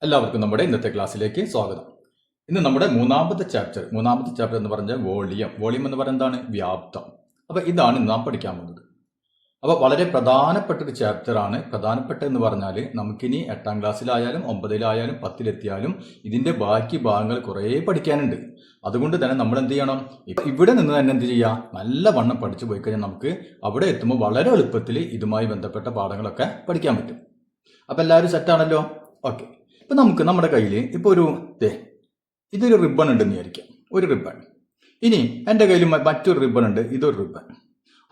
എല്ലാവർക്കും നമ്മുടെ ഇന്നത്തെ ക്ലാസ്സിലേക്ക് സ്വാഗതം. ഇന്ന് നമ്മുടെ മൂന്നാമത്തെ ചാപ്റ്റർ എന്ന് പറഞ്ഞാൽ വോളിയം എന്ന് പറയുന്നത് എന്താണ്? വ്യാപ്തം. അപ്പോൾ ഇതാണ് നാം പഠിക്കാൻ പോകുന്നത്. അപ്പോൾ വളരെ പ്രധാനപ്പെട്ട ഒരു ചാപ്റ്ററാണ്. പ്രധാനപ്പെട്ട എന്ന് പറഞ്ഞാൽ നമുക്കിനി 8ാം ക്ലാസ്സിലായാലും 9ലായാലും 10ലെത്തിയാലും ഇതിൻ്റെ ബാക്കി ഭാഗങ്ങൾ കുറേ പഠിക്കാനുണ്ട്. അതുകൊണ്ട് തന്നെ നമ്മൾ എന്ത് ചെയ്യണം? ഇവിടെ നിന്ന് തന്നെ എന്ത് ചെയ്യുക? നല്ലവണ്ണം പഠിച്ചു പോയി കഴിഞ്ഞാൽ നമുക്ക് അവിടെ എത്തുമ്പോൾ വളരെ എളുപ്പത്തിൽ ഇതുമായി ബന്ധപ്പെട്ട പാഠങ്ങളൊക്കെ പഠിക്കാൻ പറ്റും. അപ്പോൾ എല്ലാവരും സെറ്റാണല്ലോ? ഓക്കെ. ഇപ്പം നമുക്ക് നമ്മുടെ കയ്യിൽ ഇപ്പോൾ ഇതൊരു റിബൺ ഉണ്ടെന്ന് വിചാരിക്കാം. ഒരു റിബൺ. ഇനി എൻ്റെ കയ്യിൽ മറ്റൊരു റിബൺ ഉണ്ട്. ഇതൊരു റിബൺ.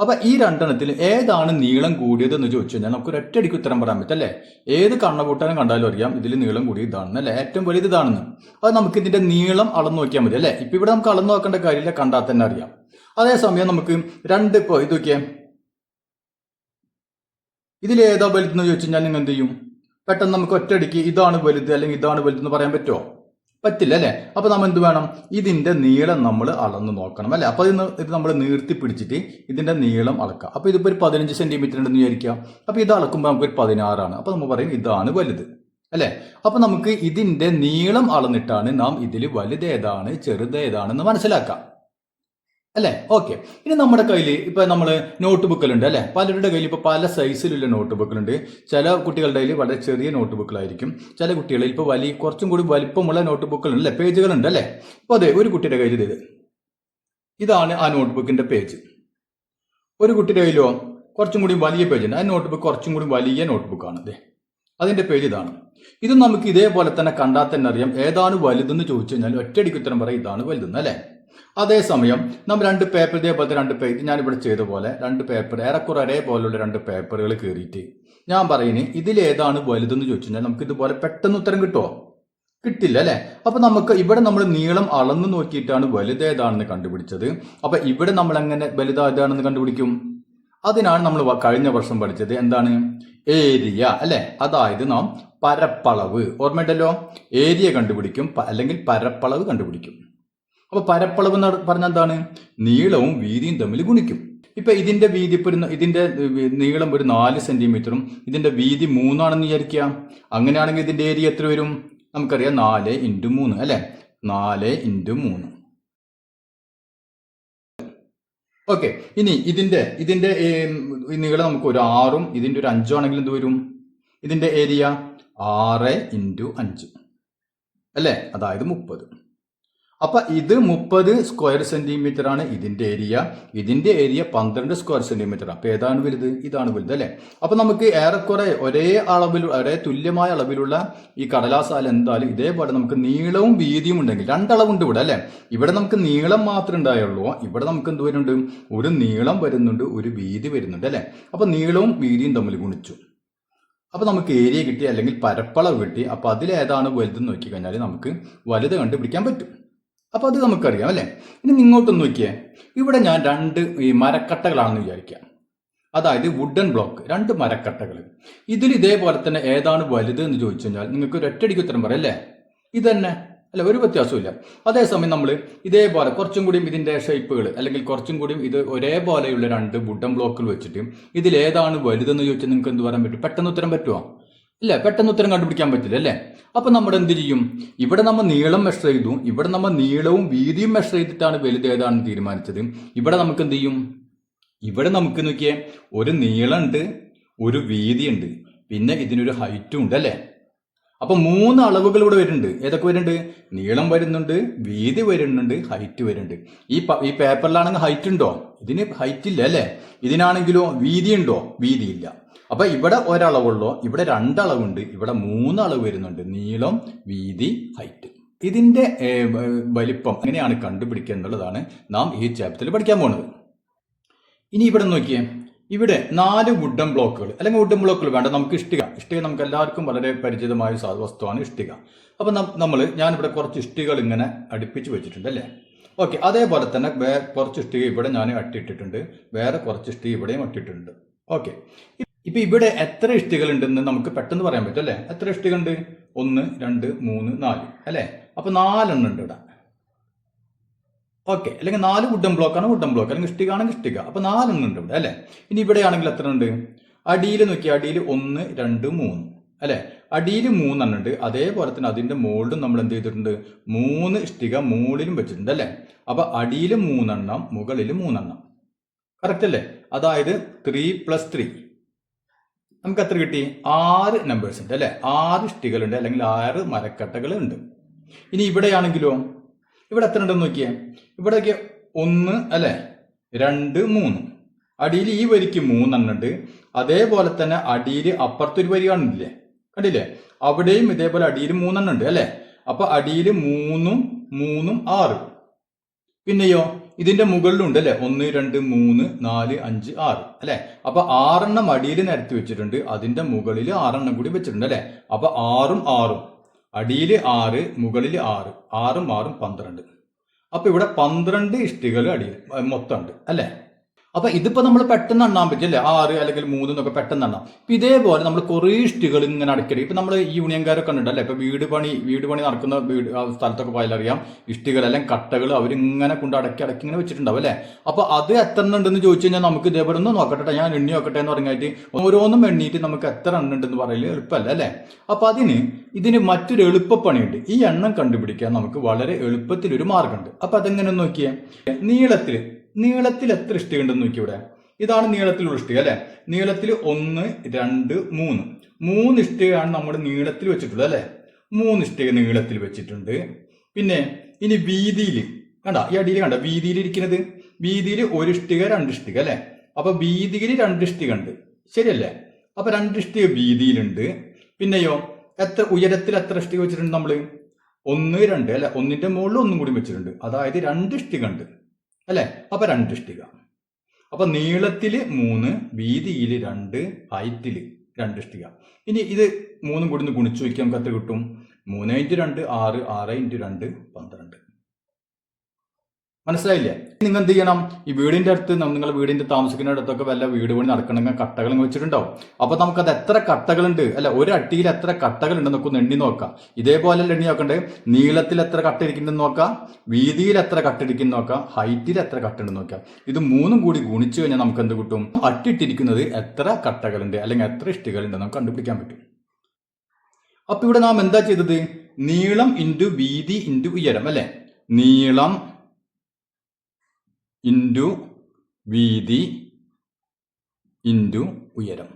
അപ്പം ഈ രണ്ടെണ്ണത്തിൽ ഏതാണ് നീളം കൂടിയതെന്ന് ചോദിച്ചു കഴിഞ്ഞാൽ നമുക്ക് ഒരൊറ്റയടിക്ക് ഉത്തരം പറയാൻ പറ്റും അല്ലേ? ഏത് കണ്ണപൂട്ടാനും കണ്ടാലും അറിയാം ഇതിൽ നീളം കൂടിയ ഇതാണെന്ന് അല്ലേ? ഏറ്റവും വലുത് ഇതാണെന്ന്. അത് നമുക്ക് ഇതിൻ്റെ നീളം അളന്ന് നോക്കിയാൽ മതി അല്ലേ? ഇപ്പം ഇവിടെ നമുക്ക് അളന്ന് നോക്കേണ്ട കാര്യമില്ല, കണ്ടാൽ തന്നെ അറിയാം. അതേസമയം നമുക്ക് ഇപ്പോൾ ഇത് നോക്കിയേ, ഇതിലേതാ വലുതെന്ന് ചോദിച്ചു കഴിഞ്ഞാൽ നിങ്ങൾ എന്ത് ചെയ്യും? പെട്ടെന്ന് നമുക്ക് ഒറ്റയടിക്ക് ഇതാണ് വലുത് അല്ലെങ്കിൽ ഇതാണ് വലുതെന്ന് പറയാൻ പറ്റുമോ? പറ്റില്ല അല്ലേ? അപ്പൊ നമ്മൾ എന്ത് വേണം? ഇതിന്റെ നീളം നമ്മൾ അളന്ന് നോക്കണം അല്ലെ? അപ്പൊ ഇത് നമ്മൾ നീർത്തി പിടിച്ചിട്ട് ഇതിന്റെ നീളം അളക്കാം. അപ്പൊ ഇതിപ്പോ ഒരു 15 സെന്റിമീറ്റർ ഉണ്ടെന്ന് വിചാരിക്കാം. അപ്പൊ ഇത് അളക്കുമ്പോൾ നമുക്കൊരു 16 അപ്പൊ നമ്മൾ പറയും ഇതാണ് വലുത് അല്ലെ? അപ്പൊ നമുക്ക് ഇതിന്റെ നീളം അളന്നിട്ടാണ് നാം ഇതിൽ വലുതേതാണ് ചെറുതേതാണെന്ന് മനസ്സിലാക്കാം അല്ലേ? ഓക്കെ. ഇനി നമ്മുടെ കയ്യിൽ ഇപ്പൊ നമ്മൾ നോട്ട് ബുക്കിലുണ്ട് അല്ലെ? പലരുടെ കയ്യിൽ ഇപ്പൊ പല സൈസിലുള്ള നോട്ട് ബുക്കിലുണ്ട്. ചില കുട്ടികളുടെ കയ്യിൽ വളരെ ചെറിയ നോട്ട് ബുക്കുകളായിരിക്കും. ചില കുട്ടികളിൽ ഇപ്പൊ കുറച്ചും കൂടി വലിപ്പമുള്ള നോട്ട് ബുക്കുകളുണ്ട് അല്ലെ? പേജുകളുണ്ട് അല്ലെ? അപ്പൊ അതെ, ഒരു കുട്ടിയുടെ കയ്യിൽ ഇതാണ് ആ നോട്ട് ബുക്കിന്റെ പേജ്. ഒരു കുട്ടിയുടെ കയ്യിലോ കുറച്ചും കൂടി വലിയ പേജ് ഉണ്ട്. ആ നോട്ട് ബുക്ക് കുറച്ചും കൂടി വലിയ നോട്ട് ബുക്കാണ്. അതെ, അതിന്റെ പേജ് ഇതാണ്. ഇത് നമുക്ക് ഇതേപോലെ തന്നെ കണ്ടാൽ തന്നെ അറിയാം ഏതാണ് വലുതെന്ന് ചോദിച്ചു കഴിഞ്ഞാൽ ഒറ്റയടിക്ക് ഉത്തരം പറയും ഇതാണ് വലുതെന്ന് അല്ലെ? അതേസമയം നമ്മൾ രണ്ട് പേപ്പർ ഇതേപോലത്തെ രണ്ട് പേജ് ഞാനിവിടെ ചെയ്ത പോലെ രണ്ട് പേപ്പർ ഏറെക്കുറെ ഒരേപോലുള്ള രണ്ട് പേപ്പറുകൾ കയറിയിട്ട് ഞാൻ പറയുന്നത് ഇതിലേതാണ് വലുതെന്ന് ചോദിച്ചു കഴിഞ്ഞാൽ നമുക്ക് ഇതുപോലെ പെട്ടെന്ന് ഉത്തരം കിട്ടുമോ? കിട്ടില്ല അല്ലെ? അപ്പൊ നമുക്ക് ഇവിടെ നമ്മൾ നീളം അളന്നു നോക്കിയിട്ടാണ് വലുതേതാണെന്ന് കണ്ടുപിടിച്ചത്. അപ്പൊ ഇവിടെ നമ്മൾ എങ്ങനെ വലുതേതാണെന്ന് കണ്ടുപിടിക്കും? അതിനാണ് നമ്മൾ കഴിഞ്ഞ വർഷം പഠിച്ചത്. എന്താണ്? ഏരിയ അല്ലെ? അതായത് നാം പരപ്പളവ്, ഓർമ്മയുണ്ടല്ലോ? ഏരിയ കണ്ടുപിടിക്കും അല്ലെങ്കിൽ പരപ്പളവ് കണ്ടുപിടിക്കും. അപ്പൊ പരപ്പളവ് എന്ന് പറഞ്ഞാൽ എന്താണ്? നീളവും വീതിയും തമ്മിൽ ഗുണിക്കും. ഇപ്പൊ ഇതിന്റെ വീതി ഇതിന്റെ നീളം ഒരു 4 സെന്റിമീറ്ററും ഇതിന്റെ വീതി 3 ആണെന്ന് വിചാരിക്കുക. അങ്ങനെയാണെങ്കിൽ ഇതിന്റെ ഏരിയ എത്ര വരും? നമുക്കറിയാം 4 × 3 അല്ലെ? 4 × 3. ഓക്കെ. ഇനി ഇതിന്റെ നീളം നമുക്ക് ഒരു 6ഉം ഇതിന്റെ ഒരു 5 ആണെങ്കിൽ എന്ത് വരും? ഇതിന്റെ ഏരിയ 6 × 5 അല്ലെ? അതായത് 30. അപ്പൊ ഇത് 30 സ്ക്വയർ സെന്റിമീറ്റർ ആണ് ഇതിന്റെ ഏരിയ. ഇതിന്റെ ഏരിയ 12 സ്ക്വയർ സെന്റിമീറ്റർ. അപ്പൊ ഏതാണ് വലുത്? ഇതാണ് വലുത് അല്ലെ? അപ്പൊ നമുക്ക് ഏറെക്കുറെ ഒരേ തുല്യമായ അളവിലുള്ള ഈ കടലാസാൽ എന്തായാലും ഇതേപോലെ നമുക്ക് നീളവും വീതിയും ഉണ്ടെങ്കിൽ രണ്ടളവുണ്ട് ഇവിടെ അല്ലെ? ഇവിടെ നമുക്ക് നീളം മാത്രമേ ഉണ്ടായുള്ളൂ. ഇവിടെ നമുക്ക് എന്ത് വരുന്നുണ്ട്? ഒരു നീളം വരുന്നുണ്ട്, ഒരു വീതി വരുന്നുണ്ട് അല്ലെ? അപ്പൊ നീളവും വീതിയും തമ്മിൽ ഗുണിച്ചു. അപ്പൊ നമുക്ക് ഏരിയ കിട്ടി അല്ലെങ്കിൽ പരപ്പളവ് കിട്ടി. അപ്പൊ അതിലേതാണ് വലുതെന്ന് നോക്കി കഴിഞ്ഞാൽ നമുക്ക് വലുത് കണ്ടുപിടിക്കാൻ പറ്റും. അപ്പൊ അത് നമുക്കറിയാം അല്ലെ? ഇനി ഇങ്ങോട്ടൊന്ന് നോക്കിയേ. ഇവിടെ ഞാൻ രണ്ട് മരക്കട്ടകളാണെന്ന് വിചാരിക്കാം. അതായത് വുഡൻ ബ്ലോക്ക്, 2 മരക്കട്ടകൾ. ഇതിൽ ഇതേപോലെ തന്നെ ഏതാണ് വലുത് എന്ന് ചോദിച്ചു കഴിഞ്ഞാൽ നിങ്ങൾക്ക് ഒരു ഒറ്റയടിക്ക് ഉത്തരം പറയാം അല്ലേ? ഇത് തന്നെ അല്ല, ഒരു വ്യത്യാസമില്ല. അതേസമയം നമ്മൾ ഇതേപോലെ കുറച്ചും കൂടിയും ഇതിന്റെ ഷേപ്പുകൾ അല്ലെങ്കിൽ കുറച്ചും കൂടിയും ഇത് ഒരേപോലെയുള്ള 2 വുഡൻ ബ്ലോക്കുകൾ വെച്ചിട്ട് ഇതിലേതാണ് വലുതെന്ന് ചോദിച്ചാൽ നിങ്ങൾക്ക് എന്ത് പറയാൻ പറ്റും? പെട്ടെന്ന് ഉത്തരം പറ്റുമോ? ഇല്ല, പെട്ടെന്ന് ഉത്തരം കണ്ടുപിടിക്കാൻ പറ്റില്ല അല്ലേ? അപ്പൊ നമ്മൾ എന്ത് ചെയ്യും? ഇവിടെ നമ്മൾ നീളം മെഷർ ചെയ്തു. ഇവിടെ നമ്മൾ നീളവും വീതിയും മെഷർ ചെയ്തിട്ടാണ് വലുത് ഏതാണെന്ന് തീരുമാനിച്ചത്. ഇവിടെ നമുക്ക് എന്ത് ചെയ്യും? ഇവിടെ നമുക്ക് നോക്കിയേ, ഒരു നീളമുണ്ട്, ഒരു വീതിയുണ്ട്, പിന്നെ ഇതിനൊരു ഹൈറ്റും ഉണ്ട് അല്ലേ? അപ്പൊ 3 അളവുകൾ ഇവിടെ വരുന്നുണ്ട്. ഏതൊക്കെ വരുന്നുണ്ട്? നീളം വരുന്നുണ്ട്, വീതി വരുന്നുണ്ട്, ഹൈറ്റ് വരുന്നുണ്ട്. ഈ പേപ്പറിലാണെങ്കിൽ ഹൈറ്റ് ഉണ്ടോ? ഇതിന് ഹൈറ്റ് ഇല്ല അല്ലേ? ഇതിനാണെങ്കിലോ വീതി ഉണ്ടോ? വീതിയില്ല. അപ്പൊ ഇവിടെ ഒരളവുള്ളൂ, ഇവിടെ 2 അളവുണ്ട്, ഇവിടെ 3 അളവ് വരുന്നുണ്ട്. നീളം, വീതി, ഹൈറ്റ്. ഇതിന്റെ വലിപ്പം എങ്ങനെയാണ് കണ്ടുപിടിക്കുക എന്നുള്ളതാണ് നാം ഈ ചാപ്റ്ററിൽ പഠിക്കാൻ പോകുന്നത്. ഇനി ഇവിടെ നോക്കിയേ, ഇവിടെ 4 വുഡൻ ബ്ലോക്കുകൾ അല്ലെങ്കിൽ വുഡൻ ബ്ലോക്കുകൾ വേണ്ട, നമുക്ക് ഇഷ്ടിക നമുക്ക് എല്ലാവർക്കും വളരെ പരിചിതമായ വസ്തുവാണ് ഇഷ്ടിക. അപ്പൊ ഞാനിവിടെ കുറച്ച് ഇഷ്ടികൾ ഇങ്ങനെ അടുപ്പിച്ച് വെച്ചിട്ടുണ്ട് അല്ലേ? ഓക്കെ. അതേപോലെ തന്നെ കുറച്ച് ഇഷ്ടിക ഇവിടെ ഞാൻ അട്ടിയിട്ടിട്ടുണ്ട്, വേറെ കുറച്ച് ഇഷ്ടിക ഇവിടെയും അട്ടിയിട്ടുണ്ട്. ഓക്കെ. ഇപ്പൊ ഇവിടെ എത്ര ഇഷ്ടികൾ ഉണ്ടെന്ന് നമുക്ക് പെട്ടെന്ന് പറയാൻ പറ്റും അല്ലെ? എത്ര ഇഷ്ടിക ഉണ്ട്? 1 2 3 4 അല്ലെ? അപ്പൊ 4 എണ്ണം ഉണ്ട് ഇവിടെ. ഓക്കെ. അല്ലെങ്കിൽ 4 വുഡൻ ബ്ലോക്ക് അല്ലെങ്കിൽ ഇഷ്ടിക ആണെങ്കിൽ ഇഷ്ടിക. അപ്പൊ 4 എണ്ണം ഉണ്ട് ഇവിടെ അല്ലെ? ഇനി ഇവിടെ ആണെങ്കിൽ എത്ര ഉണ്ട്? അടിയിൽ നോക്കി, അടിയിൽ 1 2 3 അല്ലെ? അടിയിൽ 3 എണ്ണം ഉണ്ട്, അതേപോലെ തന്നെ അതിന്റെ മുകളിലും നമ്മൾ എന്ത് ചെയ്തിട്ടുണ്ട്, 3 ഇഷ്ടിക മുകളിലും വെച്ചിട്ടുണ്ട് അല്ലെ. അപ്പൊ അടിയിൽ 3 എണ്ണം, മുകളിൽ 3 എണ്ണം. കറക്റ്റ് അല്ലേ? അതായത് 3 + 3 നമുക്ക് എത്ര കിട്ടി? 6 നമ്പേഴ്സ് ഉണ്ട് അല്ലെ. 6 ഇഷ്ടികളുണ്ട്, അല്ലെങ്കിൽ 6 മരക്കട്ടകൾ ഉണ്ട്. ഇനി ഇവിടെയാണെങ്കിലോ, ഇവിടെ എത്ര ഉണ്ടെന്ന് നോക്കിയേ. ഇവിടേക്ക് 1 അല്ലെ, 2, 3. അടിയിൽ ഈ വരിക്ക് 3 എണ്ണം ഉണ്ട്, അതേപോലെ തന്നെ അടിയിൽ അപ്പുറത്തൊരു വരി കാണില്ലേ, കണ്ടില്ലേ, അവിടെയും ഇതേപോലെ അടിയിൽ 3 എണ്ണം ഉണ്ട് അല്ലെ. അപ്പൊ അടിയിൽ 3 3 6. പിന്നെയോ ഇതിന്റെ മുകളിലുണ്ട് അല്ലെ, 1 2 3 4 5 6 അല്ലെ. അപ്പൊ 6 എണ്ണം അടിയിൽ നിരത്തി വെച്ചിട്ടുണ്ട്, അതിന്റെ മുകളിൽ 6 എണ്ണം കൂടി വെച്ചിട്ടുണ്ട് അല്ലെ. അപ്പൊ 6 6, അടിയിൽ 6 മുകളിൽ 6, 6 6 12. അപ്പൊ ഇവിടെ 12 ഇഷ്ടികൾ അടിയിൽ മൊത്തം ഉണ്ട് അല്ലെ. അപ്പൊ ഇതിപ്പോ നമ്മൾ പെട്ടെന്ന് എണ്ണാൻ പറ്റും അല്ലെ, 6 അല്ലെങ്കിൽ 3 എന്നൊക്കെ പെട്ടെന്ന് എണ്ണാം. ഇപ്പൊ ഇതേപോലെ നമ്മൾ കുറേ ഇഷ്ടികൾ ഇങ്ങനെ അടക്കടി. ഇപ്പൊ നമ്മൾ ഈ യൂണിയൻകാരൊക്കെ ഉണ്ട് അല്ലെ, ഇപ്പൊ വീട് പണി നടക്കുന്ന സ്ഥലത്തൊക്കെ പോയാൽ അറിയാം, ഇഷ്ടികൾ അല്ലെങ്കിൽ കട്ടകൾ അവരിങ്ങനെ കൊണ്ട് അടക്കി ഇങ്ങനെ വെച്ചിട്ടുണ്ടാവും അല്ലെ. അപ്പൊ അത് എത്ര എണ്ണം ഉണ്ടെന്ന് ചോദിച്ചു കഴിഞ്ഞാൽ നമുക്ക് ഇതേപോലെ ഒന്ന് നോക്കട്ടെ, ഞാൻ എണ്ണി നോക്കട്ടെ എന്ന് പറഞ്ഞായിട്ട് ഓരോന്നും എണ്ണീട്ട് നമുക്ക് എത്ര എണ്ണം ഉണ്ടെന്ന് പറയല് എളുപ്പമല്ല അല്ലെ. അപ്പൊ ഇതിന് മറ്റൊരു എളുപ്പപ്പണിയുണ്ട്. ഈ എണ്ണം കണ്ടുപിടിക്കാൻ നമുക്ക് വളരെ എളുപ്പത്തിലൊരു മാർഗമുണ്ട്. അപ്പൊ അതെങ്ങനെ നോക്കിയേ, നീളത്തിൽ എത്ര ഇഷ്ടിക ഉണ്ടെന്ന് നോക്കി. ഇവിടെ ഇതാണ് നീളത്തിലുള്ള ഇഷ്ടിക അല്ലെ. നീളത്തിൽ 1 2 3 ഇഷ്ടികയാണ് നമ്മുടെ നീളത്തിൽ വെച്ചിട്ടുള്ളത് അല്ലെ. 3 ഇഷ്ടിക നീളത്തിൽ വെച്ചിട്ടുണ്ട്. പിന്നെ ഇനി വീതിയിൽ കണ്ട, ഈ അടിയിൽ കണ്ട വീതിയിൽ ഇരിക്കുന്നത്, വീതിയിൽ 1 ഇഷ്ടിക 2 ഇഷ്ടിക അല്ലെ. അപ്പൊ വീതിയിൽ 2 ഇഷ്ടിക ഉണ്ട്, ശരിയല്ലേ. അപ്പൊ 2 ഇഷ്ടിക വീതിയിലുണ്ട്. പിന്നെയോ ഉയരത്തിൽ എത്ര ഇഷ്ടിക വെച്ചിട്ടുണ്ട് നമ്മള്? 1 2 അല്ലെ. ഒന്നിന്റെ മുകളിൽ ഒന്നും കൂടി വെച്ചിട്ടുണ്ട്, അതായത് 2 ഇഷ്ടിക ഉണ്ട് അല്ലെ. അപ്പൊ 2 ഇഷ്ടിക. അപ്പൊ നീളത്തില് 3, വീതിയിൽ 2, ഹൈറ്റില് 2 ഇഷ്ടിക. ഇനി ഇത് 3 കൂടി ഒന്ന് ഗുണിച്ചു വയ്ക്കാൻ നമുക്ക് എത്ര കിട്ടും? 3 × 2 6, 6 × 2 12. മനസ്സിലായില്ലേ? നിങ്ങൾ എന്ത് ചെയ്യണം, ഈ വീടിന്റെ അടുത്ത് നിങ്ങൾ വീടിന്റെ താമസിക്കുന്ന അടുത്തൊക്കെ വല്ല വീട് പണി നടക്കണമെങ്കിൽ കട്ടകൾ വെച്ചിട്ടുണ്ടാവും. അപ്പൊ നമുക്കത് എത്ര കട്ടകളുണ്ട് അല്ലെ, ഒരു അട്ടിയിൽ എത്ര കട്ടകളുണ്ട് എന്നൊക്കെ ഒന്ന് എണ്ണി നോക്കാം. ഇതേപോലെ എണ്ണി നോക്കണ്ടേ, നീളത്തിൽ എത്ര കട്ട ഇരിക്കുന്നെന്ന് നോക്കാം, വീതിയിൽ എത്ര കട്ട ഇരിക്കുന്നു നോക്കാം, ഹൈറ്റിൽ എത്ര കട്ട ഉണ്ടെന്ന് നോക്കാം. ഇത് 3 കൂടി ഗുണിച്ചു കഴിഞ്ഞാൽ നമുക്ക് എന്ത് കിട്ടും? അട്ടിട്ടിരിക്കുന്നത് എത്ര കട്ടകളുണ്ട് അല്ലെങ്കിൽ എത്ര ഇഷ്ടികളുണ്ട് നമുക്ക് കണ്ടുപിടിക്കാൻ പറ്റും. അപ്പൊ ഇവിടെ നാം എന്താ ചെയ്തത്? നീളം ഇൻറ്റു വീതി ഇൻറ്റു ഉയരം അല്ലെ. നീളം ഇൻറ്റു വീതി ഇൻറ്റു ഉയരം.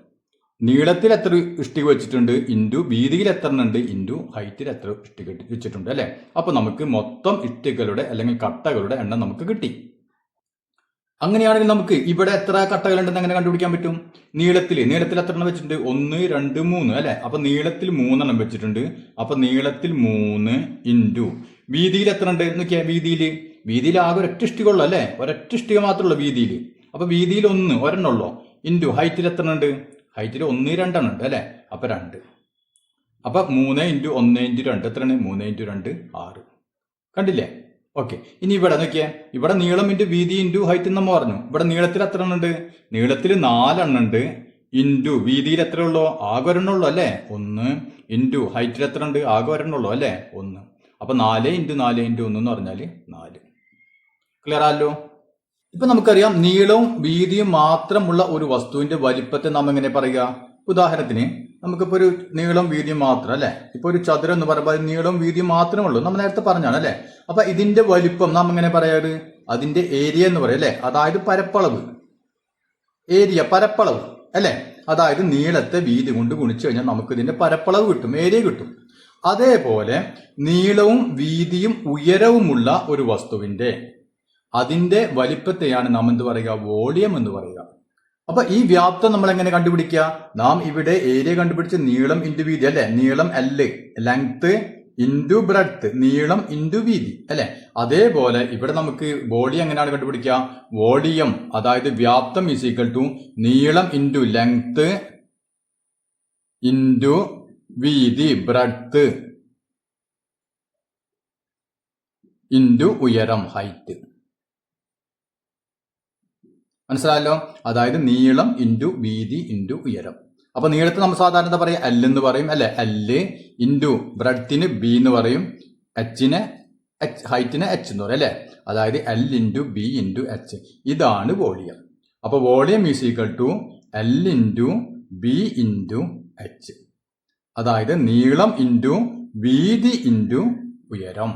നീളത്തിൽ എത്ര ഇഷ്ടിക വെച്ചിട്ടുണ്ട് ഇൻറ്റു വീതിയിൽ എത്ര ഉണ്ട് ഇൻറ്റു ഹൈറ്റിൽ എത്ര ഇഷ്ടിക വെച്ചിട്ടുണ്ട് അല്ലെ. അപ്പൊ നമുക്ക് മൊത്തം ഇഷ്ടികളുടെ അല്ലെങ്കിൽ കട്ടകളുടെ എണ്ണം നമുക്ക് കിട്ടി. അങ്ങനെയാണെങ്കിൽ നമുക്ക് ഇവിടെ എത്ര കട്ടകളുണ്ടെന്ന് എങ്ങനെ കണ്ടുപിടിക്കാൻ പറ്റും? നീളത്തിൽ എത്ര എണ്ണം വെച്ചിട്ടുണ്ട്? 1 2 3 അല്ലെ. അപ്പൊ നീളത്തിൽ 3 എണ്ണം വെച്ചിട്ടുണ്ട്. അപ്പൊ നീളത്തിൽ 3 ഇൻറ്റു വീതിയിൽ എത്ര ഉണ്ട് നോക്കിയാ. വീതിയിൽ ആകെ ഒരൊറ്റ ഇഷ്ടിക ഉള്ളു അല്ലെ, ഒരൊറ്റ ഇഷ്ടിക മാത്രമുള്ളൂ വീതിയിൽ. അപ്പൊ വീതിയിൽ 1 ഒരെണ്ണം ഉള്ളോ. ഇൻറ്റു ഹൈറ്റിൽ എത്ര ഉണ്ട്? ഹൈറ്റിൽ 1 2 എണ്ണം ഉണ്ട് അല്ലെ. അപ്പൊ 2. അപ്പൊ 3 × 1 × 2 എത്രയാണ്? 3 × 2 6. കണ്ടില്ലേ? ഓക്കെ. ഇനി ഇവിടെ നോക്കിയേ, ഇവിടെ നീളം ഇൻറ്റു വീതി ഇൻറ്റു ഹൈറ്റ് നമ്മൾ പറഞ്ഞു. ഇവിടെ നീളത്തിൽ എത്ര എണ്ണം ഉണ്ട്? നീളത്തിൽ 4 എണ്ണം ഉണ്ട്. ഇൻറ്റു വീതിയിൽ എത്ര ഉള്ളൂ? ആകെ ഒരെണ്ണം ഉള്ളൂ അല്ലെ, 1. ഇൻറ്റു ഹൈറ്റിൽ എത്ര ഉണ്ട്? ആകെ ഒരെണ്ണം ഉള്ളൂ അല്ലെ, 1. അപ്പൊ 4 × 4 × 1 എന്ന് പറഞ്ഞാൽ 4. ക്ലിയർ ആണല്ലോ? ഇപ്പൊ നമുക്കറിയാം, നീളവും വീതിയും മാത്രമുള്ള ഒരു വസ്തുവിന്റെ വലിപ്പത്തെ നാം എങ്ങനെ പറയുക? ഉദാഹരണത്തിന് നമുക്കിപ്പോ ഒരു നീളം വീതിയും മാത്രം അല്ലെ. ഇപ്പൊ ഒരു ചതുരം എന്ന് പറയുമ്പോൾ നീളവും വീതിയും മാത്രമേ ഉള്ളൂ, നമ്മൾ നേരത്തെ പറഞ്ഞാണ് അല്ലെ. അപ്പൊ ഇതിന്റെ വലിപ്പം നാം എങ്ങനെ പറയാറ്? അതിന്റെ ഏരിയ എന്ന് പറയും അല്ലെ, അതായത് പരപ്പളവ്. ഏരിയ പരപ്പളവ് അല്ലെ, അതായത് നീളത്തെ വീതി കൊണ്ട് ഗുണിച്ചു കഴിഞ്ഞാൽ നമുക്ക് ഇതിന്റെ പരപ്പളവ് കിട്ടും, ഏരിയ കിട്ടും. അതേപോലെ നീളവും വീതിയും ഉയരവുമുള്ള ഒരു വസ്തുവിന്റെ അതിന്റെ വലിപ്പത്തെയാണ് നാം എന്ത് പറയുക? വോളിയം എന്ന് പറയുക. അപ്പൊ ഈ വ്യാപ്തം നമ്മൾ എങ്ങനെ കണ്ടുപിടിക്കുക? നാം ഇവിടെ ഏരിയ കണ്ടുപിടിച്ച് നീളം ഇൻറ്റു വീതി അല്ലെ. നീളം L, ലെങ്ത് ഇൻറ്റു ബ്രെഡ്ത്ത്, നീളം ഇൻറ്റു വീതി അല്ലെ. അതേപോലെ ഇവിടെ നമുക്ക് വോളിയം എങ്ങനെയാണ് കണ്ടുപിടിക്കുക? വോളിയം അതായത് വ്യാപ്തം ഈസ് ഈക്വൽ ടു നീളം ഇൻറ്റു ലെങ്ത് ഇൻറ്റു വീതി ബ്രെഡ്ത്ത് ഇൻറ്റു ഉയരം ഹൈറ്റ്. മനസ്സിലായല്ലോ? അതായത് നീളം ഇൻറ്റു വീതി ഇൻറ്റു ഉയരം. അപ്പൊ നീളത്തെ നമ്മൾ സാധാരണ എന്താ പറയും? L എന്ന് പറയും അല്ലെ. L ഇൻറ്റു ബ്രെഡ്ത്തിന് B എന്ന് പറയും, ഹൈറ്റിന് H എന്ന് പറയും അല്ലെ. അതായത് L into B into H. ഇതാണ് വോളിയം. അപ്പൊ volume is equal to L into B into H. അതായത് നീളം ഇൻറ്റു വീതി ഇൻറ്റു ഉയരം.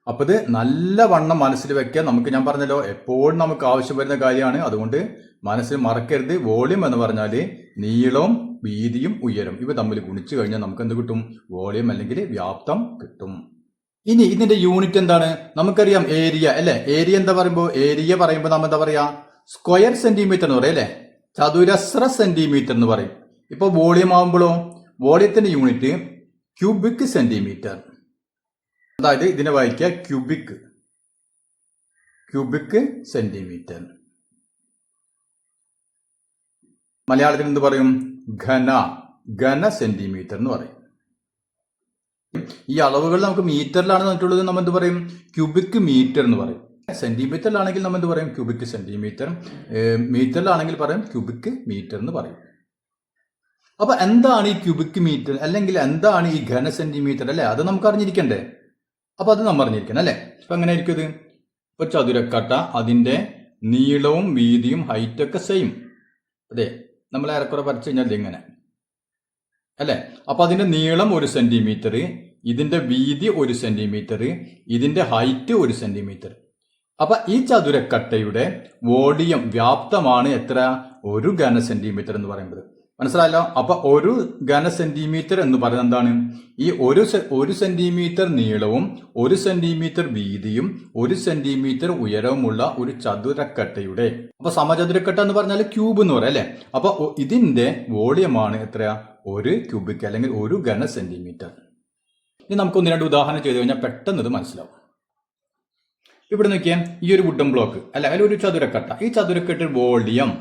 അപ്പൊ ഇത് നല്ല വണ്ണം മനസ്സിൽ വെക്കാൻ നമുക്ക്, ഞാൻ പറഞ്ഞല്ലോ, എപ്പോഴും നമുക്ക് ആവശ്യം വരുന്ന കാര്യമാണ്. അതുകൊണ്ട് മനസ്സിൽ മറക്കരുത്. വോളിയം എന്ന് പറഞ്ഞാൽ നീളവും വീതിയും ഉയരം ഇവ തമ്മിൽ ഗുണിച്ചു കഴിഞ്ഞാൽ നമുക്ക് എന്ത് കിട്ടും? വോളിയം അല്ലെങ്കിൽ വ്യാപ്തം കിട്ടും. ഇനി ഇതിന്റെ യൂണിറ്റ് എന്താണ്? നമുക്കറിയാം ഏരിയ അല്ലെ. ഏരിയ എന്താ പറയുമ്പോൾ, ഏരിയ പറയുമ്പോൾ നമ്മൾ എന്താ പറയാ? സ്ക്വയർ സെന്റിമീറ്റർ എന്ന് പറയും അല്ലെ, ചതുരശ്ര സെന്റിമീറ്റർ എന്ന് പറയും. ഇപ്പൊ വോളിയം ആകുമ്പോഴോ, വോളിയത്തിന്റെ യൂണിറ്റ് ക്യൂബിക് സെന്റിമീറ്റർ. അതായത് ഇതിനെ വായിക്കുക ക്യൂബിക് സെന്റിമീറ്റർ. മലയാളത്തിൽ എന്ത് പറയും? ഘന സെന്റിമീറ്റർ എന്ന് പറയും. ഈ അളവുകൾ നമുക്ക് മീറ്ററിലാണ് തന്നിട്ടുള്ളത്, നമ്മൾ എന്ത് പറയും? ക്യൂബിക് മീറ്റർ എന്ന് പറയും. സെന്റിമീറ്ററിലാണെങ്കിൽ നമ്മൾ എന്ത് പറയും? Cubic centimetre. മീറ്ററിലാണെങ്കിൽ പറയും ക്യൂബിക് മീറ്റർ എന്ന് പറയും. അപ്പൊ എന്താണ് ഈ ക്യൂബിക് മീറ്റർ, അല്ലെങ്കിൽ എന്താണ് ഈ ഘന സെന്റിമീറ്റർ അല്ലെ? അത് നമുക്ക് അറിഞ്ഞിരിക്കണ്ടേ? അപ്പൊ അത് നമ്മൾ അറിഞ്ഞിരിക്കണം അല്ലെ? അപ്പൊ എങ്ങനെ ആയിരിക്കും ഇത്? ഇപ്പൊ ചതുരക്കട്ട, അതിന്റെ നീളവും വീതിയും ഹൈറ്റൊക്കെ സെയിം. അതെ, നമ്മൾ ഏറെക്കുറെ വരച്ചു കഴിഞ്ഞാൽ ഇങ്ങനെ അല്ലെ. അപ്പൊ അതിന്റെ നീളം 1 സെന്റിമീറ്റർ, ഇതിന്റെ വീതി 1 സെന്റിമീറ്റർ, ഇതിന്റെ ഹൈറ്റ് 1 സെന്റിമീറ്റർ. അപ്പൊ ഈ ചതുരക്കട്ടയുടെ വോളിയം വ്യാപ്തമാണ് എത്ര? 1 ഘന സെന്റിമീറ്റർ എന്ന് പറയുന്നത്. മനസ്സിലായല്ലോ? അപ്പൊ 1 ഘന സെന്റിമീറ്റർ എന്ന് പറയുന്നത് എന്താണ്? ഈ 1 സെന്റിമീറ്റർ നീളവും 1 സെന്റിമീറ്റർ വീതിയും 1 സെന്റിമീറ്റർ ഉയരവുമുള്ള ഒരു ചതുരക്കട്ടയുടെ, അപ്പൊ സമചതുരക്കട്ട എന്ന് പറഞ്ഞാൽ ക്യൂബ് എന്ന് പറയാം അല്ലെ. അപ്പൊ ഇതിന്റെ വോളിയമാണ് എത്രയാ? 1 ക്യൂബിക് അല്ലെങ്കിൽ 1 ഘന സെന്റിമീറ്റർ. ഇനി നമുക്ക് 1-2 ഉദാഹരണം ചെയ്ത് കഴിഞ്ഞാൽ പെട്ടെന്ന് ഇത് മനസ്സിലാവും. ഇവിടെ നോക്കിയാൽ ഈ ഒരു വുഡൻ ബ്ലോക്ക് അല്ലെ, അതിൽ ഒരു ചതുരക്കട്ട. ഈ ചതുരക്കട്ട വോളിയം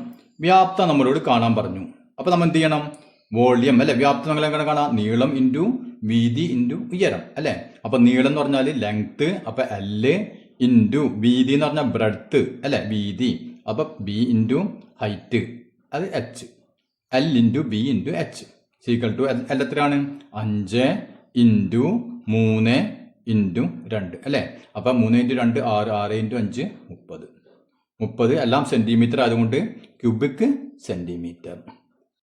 വ്യാപ്തം നമ്മളോട് കാണാൻ പറഞ്ഞു. അപ്പൊ നമ്മൾ എന്ത് ചെയ്യണം? വോളിയം അല്ലെ, വ്യാപ്തം നമ്മൾ എങ്ങനെ കാണാം? നീളം ഇൻറ്റു വീതി ഇൻറ്റു ഉയരം അല്ലെ. അപ്പൊ നീളം എന്ന് പറഞ്ഞാൽ ലെങ്ത്, അപ്പൊ L ഇൻറ്റു വീതി എന്ന് പറഞ്ഞാൽ ബ്രെഡ്ത്ത് അല്ലെ, വീതി. അപ്പൊ B ഇൻറ്റു ഹൈറ്റ്, അത് H. L into B into H equal to L എത്രയാണ്? 5 ഇൻറ്റു 3 ഇൻറ്റു 2 അല്ലെ. അപ്പൊ 3 ഇൻറ്റു 2 6, 6 ഇൻറ്റു 5 30. 30 എല്ലാം സെന്റിമീറ്റർ ആയതുകൊണ്ട് ക്യൂബിക് സെന്റിമീറ്റർ.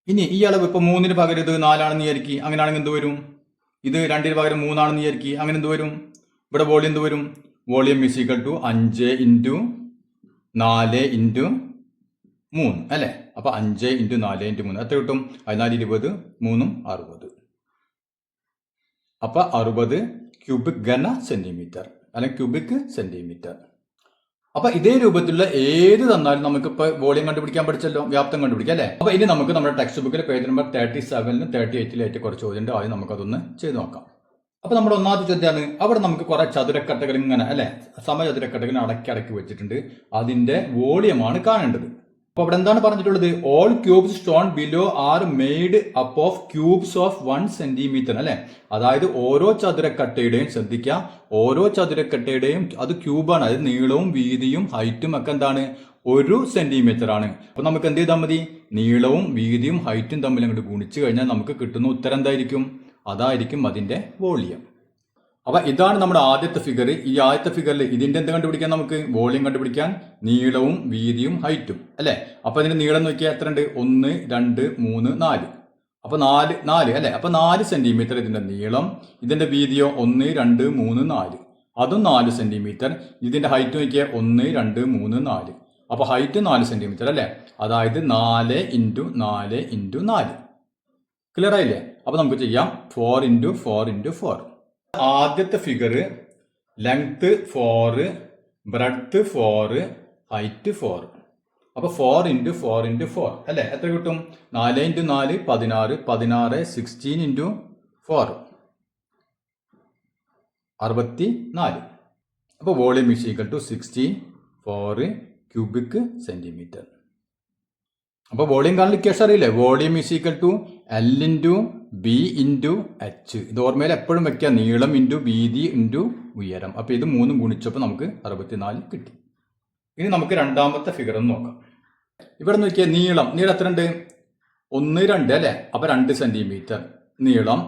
ഇനി ഈ അളവ് ഇപ്പൊ 3-ന് പകരം ഇത് 4 വിചാരിക്കുക, അങ്ങനെയാണെങ്കിൽ എന്ത് വരും? ഇത് 2-ന് പകരം 3 വിചാരിക്കുക, അങ്ങനെ എന്ത് വരും? ഇവിടെ വോളിയം എന്ത് വരും? Volume is equal to 5 into 4 into 3 അല്ലെ. അപ്പൊ 5 ഇൻറ്റു 4 ഇൻറ്റു 3 എത്ര കിട്ടും? 14, 20, 3, 60. അപ്പൊ 60 ക്യൂബിക് ഘന സെന്റിമീറ്റർ അല്ലെങ്കിൽ ക്യൂബിക് സെന്റിമീറ്റർ. അപ്പൊ ഇതേ രൂപത്തിലുള്ള ഏത് തന്നാലും നമുക്കിപ്പോ വോളിയം കണ്ടുപിടിക്കാൻ പഠിച്ചല്ലോ, വ്യാപ്തം കണ്ടുപിടിക്കാം അല്ലെ. അപ്പൊ ഇനി നമുക്ക് നമ്മുടെ ടെക്സ്റ്റ് ബുക്കിൽ പേജ് നമ്പർ 37-ലും 38-ലും കുറച്ച് ചോദ്യമുണ്ട്. ആദ്യം നമുക്കതൊന്ന് ചെയ്ത് നോക്കാം. അപ്പൊ നമ്മുടെ ഒന്നാമത്തെ ചോദ്യമാണ്, അവിടെ നമുക്ക് കുറെ ചതുരക്കട്ടകൾ ഇങ്ങനെ അല്ലെ, സമചതുരക്കട്ടകൾ അടക്കി വെച്ചിട്ടുണ്ട്. അതിന്റെ വോളിയമാണ് കാണേണ്ടത്. അപ്പൊ അവിടെ എന്താണ് പറഞ്ഞിട്ടുള്ളത്? All cubes stone below are made up of cubes of 1 centimetre അല്ലെ. അതായത് ഓരോ ചതുരക്കട്ടയുടെയും, ശ്രദ്ധിക്കുക, ഓരോ ചതുരക്കട്ടയുടെയും അത് ക്യൂബാണ്. അതായത് നീളവും വീതിയും ഹൈറ്റും ഒക്കെ എന്താണ്? 1 സെന്റിമീറ്റർ ആണ്. അപ്പൊ നമുക്ക് എന്ത് ചെയ്താൽ മതി? നീളവും വീതിയും ഹൈറ്റും തമ്മിൽ അങ്ങോട്ട് ഗുണിച്ചു കഴിഞ്ഞാൽ നമുക്ക് കിട്ടുന്ന ഉത്തരം എന്തായിരിക്കും? അതായിരിക്കും അതിന്റെ വോളിയം. അപ്പൊ ഇതാണ് നമ്മുടെ ആദ്യത്തെ ഫിഗർ. ഈ ആദ്യത്തെ ഫിഗറിൽ ഇതിന്റെ എന്ത് കണ്ടുപിടിക്കാൻ? നമുക്ക് വോളിയം കണ്ടുപിടിക്കാൻ നീളവും വീതിയും ഹൈറ്റും അല്ലെ. അപ്പൊ ഇതിന്റെ നീളം നോക്കിയാൽ എത്ര ഉണ്ട്? 1, 2, 3, 4. അപ്പൊ 4 അല്ലെ. അപ്പൊ 4 സെന്റിമീറ്റർ ഇതിന്റെ നീളം. ഇതിന്റെ വീതിയോ 1, 2, 3, 4, അതും 4 സെന്റിമീറ്റർ. ഇതിന്റെ ഹൈറ്റ് നോക്കിയാൽ 1, 2, 3, 4. അപ്പൊ ഹൈറ്റ് 4 സെന്റിമീറ്റർ അല്ലെ. അതായത് 4 ഇൻറ്റു 4 ഇൻറ്റു 4. ക്ലിയർ ആയില്ലേ? അപ്പൊ നമുക്ക് ചെയ്യാം 4 ഇൻറ്റു 4 ഇൻറ്റു 4. ആദ്യത്തെ ഫിഗർ ലെങ്ത് 4, ബ്രെഡ്ത്ത് 4, ഹൈറ്റ് 4. അപ്പൊ 4 ഇൻറ്റു 4 ഇൻറ്റു 4 അല്ലെ. എത്ര കിട്ടും? 4 ഇൻറ്റു 4 16, 16 16 ഇൻറ്റു 4 64. അപ്പൊ volume is equal to 64 cubic centimetre. അപ്പൊ വോളിയം കാണാൻ ഇക്വേഷൻ അറിയില്ലേ? Volume is equal to L into B into H. ഇത് ഓർമ്മയിൽ എപ്പോഴും വെക്കുക, നീളം ഇൻറ്റു വീതി ഇൻറ്റു ഉയരം. അപ്പൊ ഇത് 3 ഗുണിച്ചപ്പോൾ നമുക്ക് 64 കിട്ടി. ഇനി നമുക്ക് രണ്ടാമത്തെ ഫിഗർ ഒന്ന് നോക്കാം. ഇവിടെ നോക്കിയാൽ നീളം എത്ര ഉണ്ട്? 1, 2 അല്ലെ. അപ്പൊ 2 സെന്റിമീറ്റർ നീളം.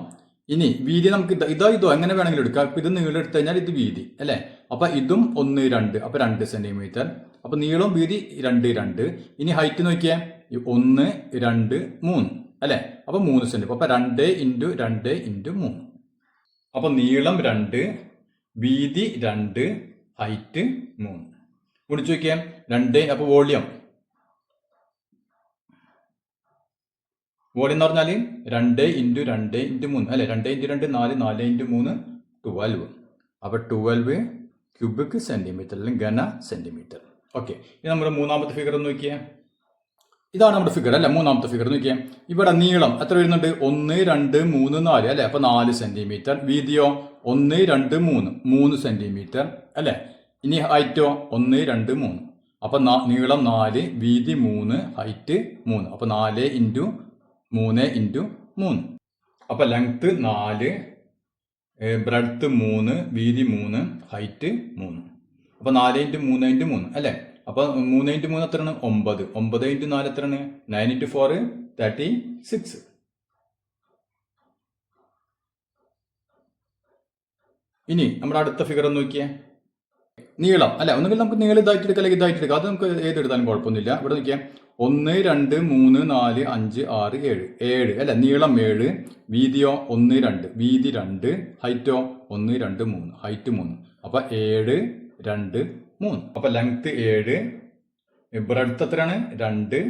ഇനി വീതി നമുക്ക് ഇതോ എങ്ങനെ വേണമെങ്കിലും എടുക്കാം. അപ്പൊ ഇത് നീളം എടുത്തു കഴിഞ്ഞാൽ ഇത് വീതി അല്ലെ. അപ്പൊ ഇതും 1, 2, അപ്പൊ 2 സെന്റിമീറ്റർ. അപ്പൊ നീളം വീതി 2, 2. ഇനി ഹൈറ്റ് നോക്കിയാൽ 1, 2, 3 അല്ലേ? അപ്പോൾ 3 സെന്റിമീറ്റർ. അപ്പോൾ 2 ഇൻറ്റു 2 ഇൻറ്റു 3. അപ്പോൾ നീളം 2, വീതി 2, ഹൈറ്റ് 3. ഗുണിച്ചു നോക്കിയാൽ 2. അപ്പോൾ വോളിയം എന്ന് പറഞ്ഞാൽ 2 ഇൻറ്റു 2 ഇൻറ്റു 3 അല്ലേ? 2 ഇൻറ്റു 2 4, 4 ഇൻറ്റു 3 12. അപ്പോൾ 12 ക്യൂബിക് സെന്റിമീറ്റർ അല്ലെങ്കിൽ ഘന സെന്റിമീറ്റർ. ഓക്കെ, ഇനി നമ്മുടെ മൂന്നാമത്തെ ഫിഗർ ഒന്ന് നോക്കിയേ. ഇതാണ് നമ്മുടെ ഫിഗർ അല്ലേ? മൂന്നാമത്തെ ഫിഗർ നോക്കിയേ. ഇവിടെ നീളം എത്ര വരുന്നുണ്ട്? 1, 2, 3, 4 അല്ലേ? അപ്പോൾ 4 സെന്റിമീറ്റർ. വീതിയോ 1, 2, 3 3 സെന്റിമീറ്റർ അല്ലേ? ഇനി ഹൈറ്റോ 1, 2, 3. അപ്പോൾ നീളം 4, വീതി 3, ഹൈറ്റ് 3. അപ്പോൾ 4 ഇൻറ്റു 3 ഇൻറ്റു 3. അപ്പോൾ ലെങ്ത് 4, ബ്രെഡ്ത്ത് 3, വീതി 3, ഹൈറ്റ് 3. അപ്പോൾ 4 ഇൻറ്റു 3 ഇൻറ്റു 3 അല്ലേ? അപ്പോൾ 3 ഇൻറ്റു 3 എത്രയാണ്? 9. 9 ഇൻറ്റു 4 എത്രയാണ്? 9 ഇൻറ്റു 4 36. ഇനി നമ്മുടെ അടുത്ത ഫിഗർ ഒന്ന് നോക്കിയേ. നീളം അല്ലെ? ഒന്നുകിൽ നമുക്ക് നീളം ഇതായിട്ട് എടുക്കാം അല്ലെങ്കിൽ ഇതായിട്ട് എടുക്കാം. അത് നമുക്ക് ഏതെടുത്താലും കുഴപ്പമൊന്നുമില്ല. ഇവിടെ നോക്കിയാൽ 1, 2, 3, 4, 5, 6, 7 7 അല്ലെ? നീളം 7, വീതിയോ 1, 2, വീതി 2, ഹൈറ്റോ 1, 2, 3, ഹൈറ്റ് 3. അപ്പോൾ 7, 2, 3. അപ്പോൾ ലെങ്ത് 7, ബ്രെഡ്ത്ത് എത്രയാണ്? 2,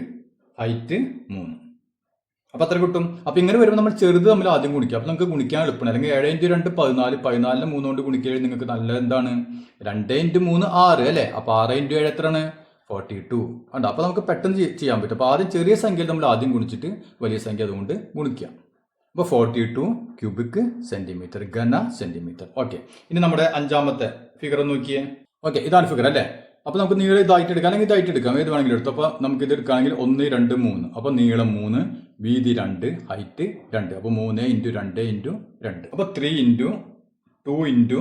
ഹൈറ്റ് 3. അപ്പോൾ അത്ര കിട്ടും. അപ്പോൾ ഇങ്ങനെ വരുമ്പോൾ നമ്മൾ ചെറുത് തമ്മിൽ ആദ്യം ഗുണിക്കുക. അപ്പോൾ നമുക്ക് ഗുണിക്കാൻ എളുപ്പമാണ്. അല്ലെങ്കിൽ 7 ഇൻറ്റു 2 14, 14 3 കൊണ്ട് ഗുണിക്കുകയാണെങ്കിൽ നിങ്ങൾക്ക് നല്ല എന്താണ്? 2 ഇൻറ്റു 3 6 അല്ലേ? അപ്പോൾ 6 ഇൻറ്റു 7 എത്രയാണ്? 42 ഉണ്ട്. അപ്പോൾ നമുക്ക് പെട്ടെന്ന് ചെയ്യാൻ പറ്റും. അപ്പോൾ ആദ്യം ചെറിയ സംഖ്യ നമ്മൾ ആദ്യം ഗുണിച്ചിട്ട് വലിയ സംഖ്യ അതുകൊണ്ട് ഗുണിക്കാം. അപ്പോൾ 42 ക്യൂബിക് സെന്റിമീറ്റർ, ഘന സെന്റിമീറ്റർ. ഓക്കെ, ഇനി നമ്മുടെ അഞ്ചാമത്തെ ഫിഗർ നോക്കിയേ. ഓക്കെ, ഇതാണ് ഫിഗർ അല്ലേ? അപ്പോൾ നമുക്ക് നീളം ഇതായിട്ട് എടുക്കാം അല്ലെങ്കിൽ ഇതായിട്ട് എടുക്കാം, ഏത് വേണമെങ്കിലും എടുത്തു. അപ്പോൾ നമുക്ക് ഇത് എടുക്കുകയാണെങ്കിൽ 1, 2, 3. അപ്പോൾ നീളം 3, വീതി 2, ഹൈറ്റ് 2. അപ്പോൾ 3 ഇൻറ്റു 2 ഇൻറ്റു 2. അപ്പോൾ 3 ഇൻറ്റു 2 ഇൻറ്റു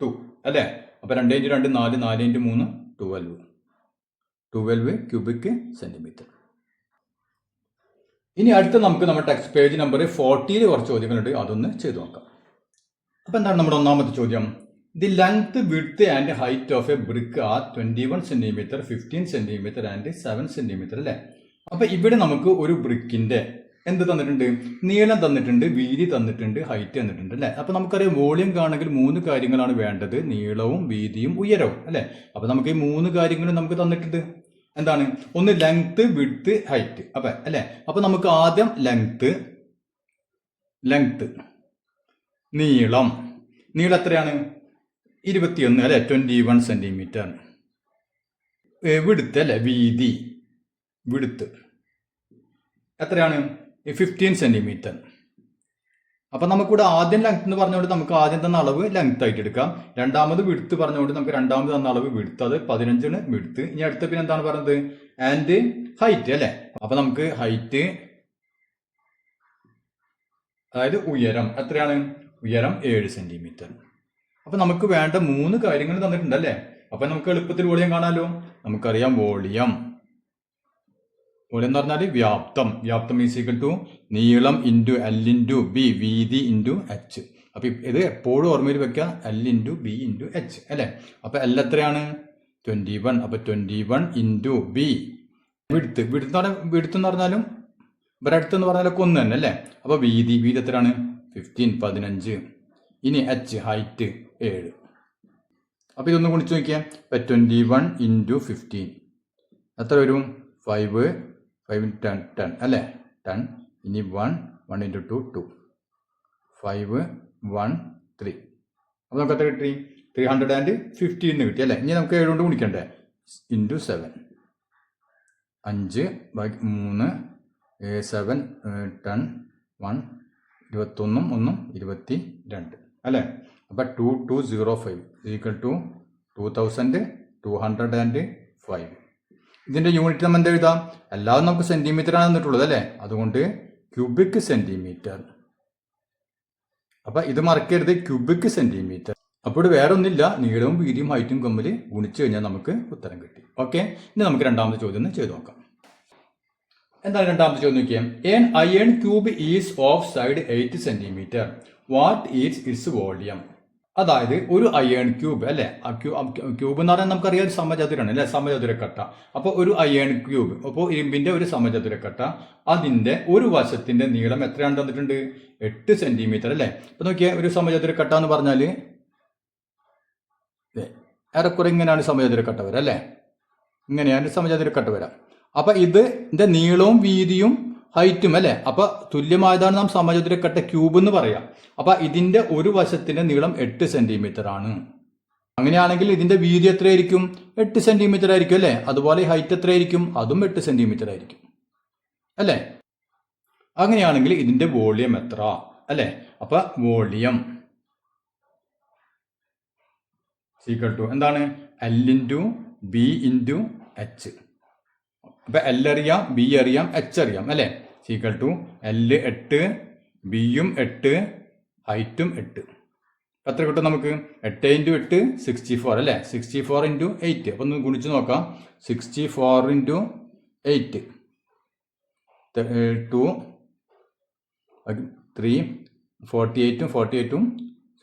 2 അല്ലേ? അപ്പോൾ 2 ഇൻറ്റു 2 4, 4 ഇൻറ്റു 3 12 ക്യൂബിക് സെന്റിമീറ്റർ. ഇനി അടുത്ത നമുക്ക് നമ്മുടെ ടെക്സ്റ്റ് പേജ് നമ്പർ 40 കുറച്ച് ചോദ്യങ്ങളുണ്ട്, അതൊന്ന് ചെയ്തു നോക്കാം. അപ്പോൾ എന്താണ് നമ്മുടെ ഒന്നാമത്തെ ചോദ്യം? The length, width and height of a brick are 21 centimetre, 15 centimetre and 7 centimetre അല്ലേ? അപ്പോൾ ഇവിടെ നമുക്ക് ഒരു ബ്രിക്കിന്റെ എന്ത് തന്നിട്ടുണ്ട്? നീളം തന്നിട്ടുണ്ട്, വീതി തന്നിട്ടുണ്ട്, ഹൈറ്റ് തന്നിട്ടുണ്ട് അല്ലേ? അപ്പോൾ നമുക്കറിയാം വോളിയം കാണണമെങ്കിൽ 3 കാര്യങ്ങളാണ് വേണ്ടത്: നീളവും, വീതിയും, ഉയരവും അല്ലേ? അപ്പോൾ നമുക്ക് ഈ 3 കാര്യങ്ങളും നമുക്ക് തന്നിട്ടുണ്ട്. എന്താണ്? ഒന്ന് ലെങ്ത്, വിഡ്ത്ത്, ഹൈറ്റ്. അപ്പം അല്ലേ? അപ്പോൾ നമുക്ക് ആദ്യം ലെങ്ത് നീളം എത്രയാണ്? 21 അല്ലെ? 21 സെന്റിമീറ്റർ. വിഡ്ത്ത് അല്ലെ? വിഡ്ത്ത് എത്രയാണ്? 15 സെന്റിമീറ്റർ. അപ്പം നമുക്കിവിടെ ആദ്യം ലെങ്ത് എന്ന് പറഞ്ഞുകൊണ്ട് നമുക്ക് ആദ്യം തന്ന അളവ് ലെങ്ത് ആയിട്ട് എടുക്കാം. രണ്ടാമത് വിഡ്ത്ത് പറഞ്ഞുകൊണ്ട് നമുക്ക് രണ്ടാമത് തന്ന അളവ് വിഡ്ത്ത്, അത് 15 വിഡ്ത്ത്. ഇനി അടുത്ത പിന്നെ എന്താണ് പറയുന്നത്? ആൻഡ് ഹൈറ്റ് അല്ലെ? അപ്പൊ നമുക്ക് ഹൈറ്റ്, അതായത് ഉയരം എത്രയാണ്? ഉയരം 7 സെന്റിമീറ്റർ. അപ്പൊ നമുക്ക് വേണ്ട 3 കാര്യങ്ങൾ തന്നിട്ടുണ്ട് അല്ലേ? അപ്പൊ നമുക്ക് എളുപ്പത്തിൽ വോളിയം കാണാമല്ലോ. നമുക്കറിയാം വോളിയം എന്ന് പറഞ്ഞാൽ വ്യാപ്തം ഈസ് ഈക്വൽ ടു നീളം ഇൻറ്റു എൽ ഇൻറ്റു ബി, വീതി ഇൻറ്റു എച്ച്. അപ്പൊ ഇത് എപ്പോഴും ഓർമ്മയിൽ വെക്കുക, L into B into H അല്ലേ? അപ്പൊ എൽ എത്രയാണ്? 21. അപ്പൊ 21 ഇൻറ്റു ബി. വിഡ്ത്ത് എന്ന് പറഞ്ഞാലും ബ്രെഡ്ത്ത് എന്ന് പറഞ്ഞാലൊക്കെ ഒന്ന് തന്നെ അല്ലേ? അപ്പൊ വീതി എത്രയാണ്? 15. ഇനി എച്ച്, ഹൈറ്റ് 7. അപ്പൊ ഇതൊന്ന് ഗുണിച്ച് നോക്കിയാൽ 21 ഇൻറ്റു 15 എത്ര വരും? 5 10 അല്ലേ? 10. ഇനി 1 ഇൻറ്റു 2 2. 5 1 3. അപ്പോൾ നമുക്ക് എത്ര കിട്ടി? 315 കിട്ടി അല്ലേ? ഇനി നമുക്ക് 7 കൊണ്ട് ഗുണിക്കണ്ടേ? ഇൻറ്റു 7. 5 3 7 10 1 21 22 അല്ലേ? അപ്പം 2205 ഈക്വൽ ടു 2205. ഇതിന്റെ യൂണിറ്റ് നമ്മൾ എന്താ എഴുതാം? എല്ലാവരും നമുക്ക് സെന്റിമീറ്റർ ആണ് തന്നിട്ടുള്ളത് അല്ലേ? അതുകൊണ്ട് ക്യൂബിക് സെന്റിമീറ്റർ. അപ്പൊ ഇത് മറക്കരുത്, ക്യൂബിക് സെന്റിമീറ്റർ. അപ്പോൾ വേറെ ഒന്നില്ല, നീളവും വീതിയും ഹൈറ്റും തമ്മിൽ ഗുണിച്ചു കഴിഞ്ഞാൽ നമുക്ക് ഉത്തരം കിട്ടി. ഓക്കെ, ഇനി നമുക്ക് രണ്ടാമത്തെ ചോദ്യം ചെയ്ത് നോക്കാം. എന്താണ് രണ്ടാമത്തെ ചോദ്യം നോക്കിയാൽ? N iron cube is of side 8 centimetre. What is its volume? അതായത് ഒരു അയേൺ ക്യൂബ് അല്ലെ, ക്യൂബ് എന്ന് പറഞ്ഞാൽ നമുക്കറിയാം ഒരു സമചതുരാണ് അല്ലെ, സമചതുരക്കട്ട. അപ്പോൾ ഒരു അയേൺ ക്യൂബ്, അപ്പോൾ ഇരുമ്പിന്റെ ഒരു സമചതുരക്കട്ട, അതിന്റെ ഒരു വശത്തിന്റെ നീളം എത്രയാണ് തന്നിട്ടുണ്ട്? 8 സെന്റിമീറ്റർ അല്ലെ. അപ്പൊ നോക്കിയാൽ ഒരു സമചതുരക്കട്ട എന്ന് പറഞ്ഞാല് ഏറെക്കുറെ ഇങ്ങനെയാണ് സമചതുരക്കട്ട വരാം അല്ലെ, ഇങ്ങനെയാണ് സമചതുരക്കട്ട വരാം. അപ്പൊ ഇതിന്റെ നീളവും വീതിയും ഹൈറ്റും അല്ലെ, അപ്പൊ തുല്യമായതാണ് നാം സമചതുരക്കട്ട ക്യൂബ് എന്ന് പറയാം. അപ്പൊ ഇതിന്റെ ഒരു വശത്തിന്റെ നീളം 8 സെന്റിമീറ്റർ ആണ്. അങ്ങനെയാണെങ്കിൽ ഇതിന്റെ വീതി എത്രയായിരിക്കും? 8 സെന്റിമീറ്റർ ആയിരിക്കും അല്ലെ. അതുപോലെ ഹൈറ്റ് എത്രയായിരിക്കും? അതും 8 സെന്റിമീറ്റർ ആയിരിക്കും അല്ലെ. അങ്ങനെയാണെങ്കിൽ ഇതിന്റെ വോളിയം എത്ര അല്ലെ? അപ്പൊ വോളിയം ഈക്വൽ ടു എന്താണ്? L into B into H. അപ്പൊ L അറിയാം, ബി അറിയാം, എച്ച് അറിയാം അല്ലെ. ഈക്വൽ ടു L 8, ബിയും 8, ഹൈറ്റും 8. എത്ര കിട്ടും നമുക്ക്? 8 ഇൻറ്റു 8 64 അല്ലെ. 64 ഇൻറ്റു 8. അപ്പൊ ഒന്ന് ഗുണിച്ച് നോക്കാം. 64 ഇൻറ്റു 8 2 3 48 48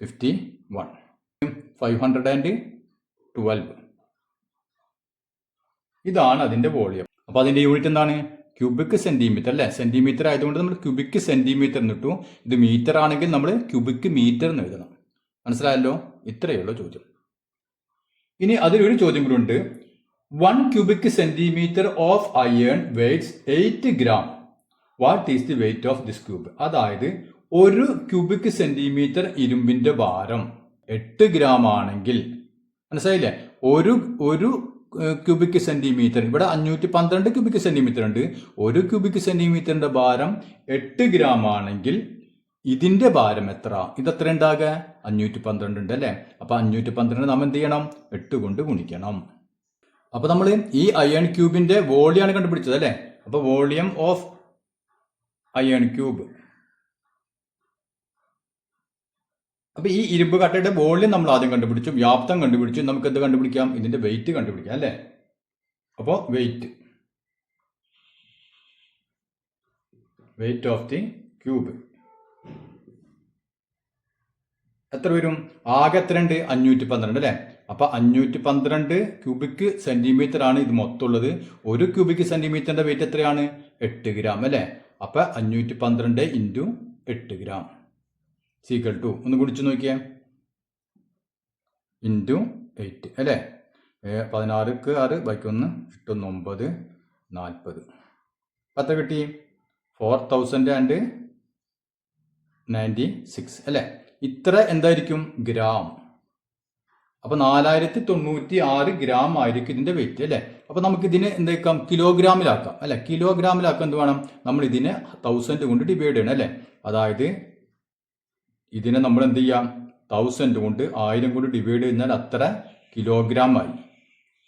51 512. ഇതാണ് അതിന്റെ വോളിയം. അപ്പൊ അതിന്റെ യൂണിറ്റ് എന്താണ്? ക്യൂബിക് സെന്റിമീറ്റർ അല്ലെ. സെന്റിമീറ്റർ ആയതുകൊണ്ട് നമ്മൾ ക്യൂബിക് സെന്റിമീറ്റർ എന്ന് ഇട്ടു. ഇത് മീറ്റർ ആണെങ്കിൽ നമ്മൾ ക്യൂബിക് മീറ്റർ എന്ന് എഴുതണം. മനസ്സിലായല്ലോ? ഇത്രയുള്ള ചോദ്യം. ഇനി അതിലൊരു ചോദ്യം കൂടി ഉണ്ട്. 1 cubic centimeter of iron weighs 8 gram. What is the weight of this cube? അതായത് ഒരു ക്യൂബിക് സെന്റിമീറ്റർ ഇരുമ്പിന്റെ ഭാരം 8 ഗ്രാം ആണെങ്കിൽ, മനസ്സിലായില്ലേ? ഒരു ക്യൂബിക് സെന്റിമീറ്റർ, ഇവിടെ 512 ക്യൂബിക് സെന്റിമീറ്റർ ഉണ്ട്. ഒരു ക്യൂബിക് സെന്റിമീറ്ററിന്റെ ഭാരം 8 ഗ്രാം ആണെങ്കിൽ ഇതിന്റെ ഭാരം എത്ര? ഇതെത്ര ഉണ്ടാകുക? 512 ഉണ്ട് അല്ലെ. അപ്പൊ 512 നാം എന്ത് ചെയ്യണം? 8 കൊണ്ട് ഗുണിക്കണം. അപ്പൊ നമ്മൾ ഈ അയൺ ക്യൂബിന്റെ വോളിയാണ് കണ്ടുപിടിച്ചത് അല്ലെ. അപ്പൊ വോളിയം ഓഫ് അയൺ ക്യൂബ്. അപ്പൊ ഈ ഇരുമ്പ് കട്ടയുടെ വോളിയം നമ്മൾ ആദ്യം കണ്ടുപിടിച്ചു, വ്യാപ്തം കണ്ടുപിടിച്ചു. നമുക്ക് എന്ത് കണ്ടുപിടിക്കാം? ഇതിന്റെ വെയിറ്റ് കണ്ടുപിടിക്കാം അല്ലെ. അപ്പോ വെയിറ്റ് ഓഫ് ദി ക്യൂബ് എത്ര വരും? ആകെ എത്ര ഉണ്ട്? 512 അല്ലെ. അപ്പൊ 512 ക്യൂബിക് സെന്റിമീറ്റർ ആണ് ഇത് മൊത്തം ഉള്ളത്. ഒരു ക്യൂബിക് സെന്റിമീറ്ററിന്റെ വെയിറ്റ് എത്രയാണ്? 8 ഗ്രാം അല്ലെ. അപ്പൊ 512 ഇൻറ്റു 8 ഗ്രാം ഈക്വൽ ടു, ഒന്ന് കുടിച്ചു നോക്കിയേ, ഇൻറ്റു 8 അല്ലേ. 16ക്ക് 6 ബാക്കി 1 8 9 40. പത്ത് കിട്ടി? 4096 അല്ലേ. ഇത്ര എന്തായിരിക്കും? ഗ്രാം. അപ്പൊ 4096 ഗ്രാം ആയിരിക്കും ഇതിന്റെ വെയിറ്റ് അല്ലെ. അപ്പൊ നമുക്ക് ഇതിനെ എന്താക്കാം? കിലോഗ്രാമിലാക്കാം അല്ലെ. കിലോഗ്രാമിലാക്കാൻ എന്ത് വേണം? നമ്മൾ ഇതിനെ 1000 കൊണ്ട് ഡിവൈഡ് ചെയ്യണം അല്ലെ. അതായത് ഇതിനെ നമ്മൾ എന്ത് ചെയ്യാം? 1000 കൊണ്ട് 1000 കൊണ്ട് ഡിവൈഡ് ചെയ്യുന്നാൽ അത്ര കിലോഗ്രാം ആയി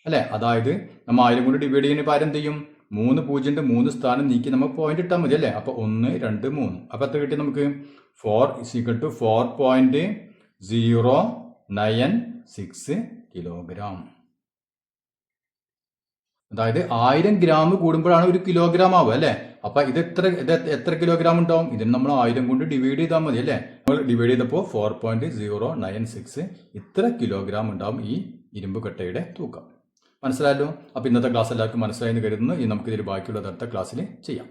അല്ലെ. അതായത് നമ്മൾ 1000 കൊണ്ട് ഡിവൈഡ് ചെയ്യുന്ന പാരം എന്ത് ചെയ്യും? 3 0 3 സ്ഥാനം നീക്കി നമ്മൾ പോയിന്റ് ഇട്ടാൽ മതി അല്ലെ. അപ്പൊ 1 2 3. അപ്പൊ എത്ര കിട്ടി നമുക്ക്? 4 = 4.096 കിലോഗ്രാം. അതായത് 1000 ഗ്രാം കൂടുമ്പോഴാണ് ഒരു കിലോഗ്രാം ആവുക അല്ലെ. അപ്പൊ ഇത് എത്ര കിലോഗ്രാം ഉണ്ടാവും? ഇതിന് നമ്മൾ 1000 കൊണ്ട് ഡിവൈഡ് ചെയ്താൽ മതി അല്ലെ. നമ്മൾ ഡിവൈഡ് ചെയ്തപ്പോൾ 4.096 ഇത്ര കിലോഗ്രാം ഉണ്ടാവും ഈ ഇരുമ്പ് കട്ടയുടെ തൂക്കം. മനസ്സിലായല്ലോ? അപ്പൊ ഇന്നത്തെ ക്ലാസ് എല്ലാവർക്കും മനസ്സിലായെന്ന് കരുതുന്നു. ഇനി നമുക്ക് ഇതിൽ ബാക്കിയുള്ളത് അടുത്ത ക്ലാസ്സിൽ ചെയ്യാം.